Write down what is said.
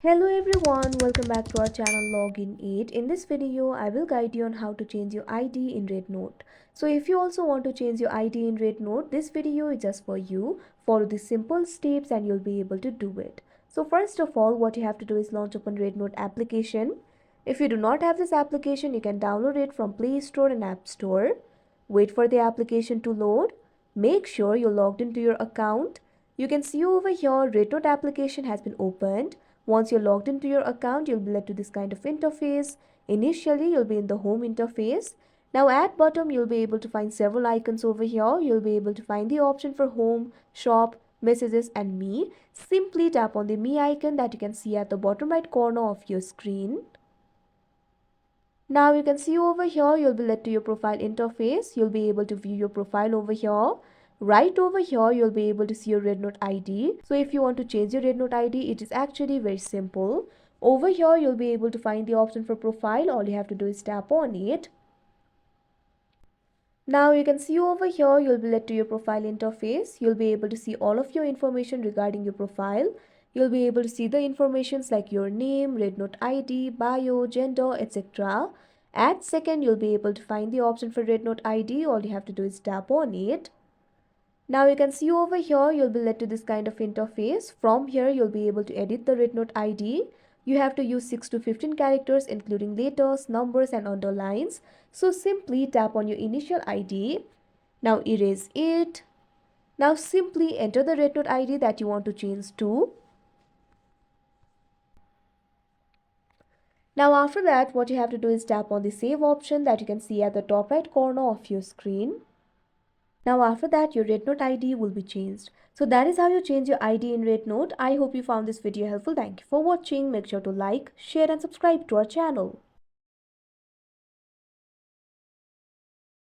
Hello everyone, welcome back to our channel Login 8. In this video, I will guide you on how to change your ID in RedNote. So if you also want to change your ID in RedNote, this video is just for you. Follow the simple steps and you'll be able to do it. So first of all, what you have to do is launch open RedNote application. If you do not have this application, you can download it from Play Store and App Store. Wait for the application to load. Make sure you're logged into your account. You can see over here, RedNote application has been opened. Once you're logged into your account, you'll be led to this kind of interface. Initially, you'll be in the home interface. Now at bottom, you'll be able to find several icons over here. You'll be able to find the option for home, shop, messages and me. Simply tap on the me icon that you can see at the bottom right corner of your screen. Now you can see over here, you'll be led to your profile interface. You'll be able to view your profile over here. Right over here, you'll be able to see your RedNote ID. So if you want to change your RedNote ID, it is actually very simple. Over here, you'll be able to find the option for profile. All you have to do is tap on it. Now you can see over here, you'll be led to your profile interface. You'll be able to see all of your information regarding your profile. You'll be able to see the informations like your name, RedNote ID, bio, gender, etc. At second, you'll be able to find the option for RedNote ID. All you have to do is tap on it. Now you can see over here, you'll be led to this kind of interface. From here, you'll be able to edit the RedNote ID. You have to use 6 to 15 characters including letters, numbers and underlines. So simply tap on your initial ID. Now erase it. Now simply enter the RedNote ID that you want to change to. Now after that, what you have to do is tap on the save option that you can see at the top right corner of your screen. Now after that, your RedNote ID will be changed. So that is how you change your ID in RedNote. I hope you found this video helpful. Thank you for watching. Make sure to like, share and subscribe to our channel.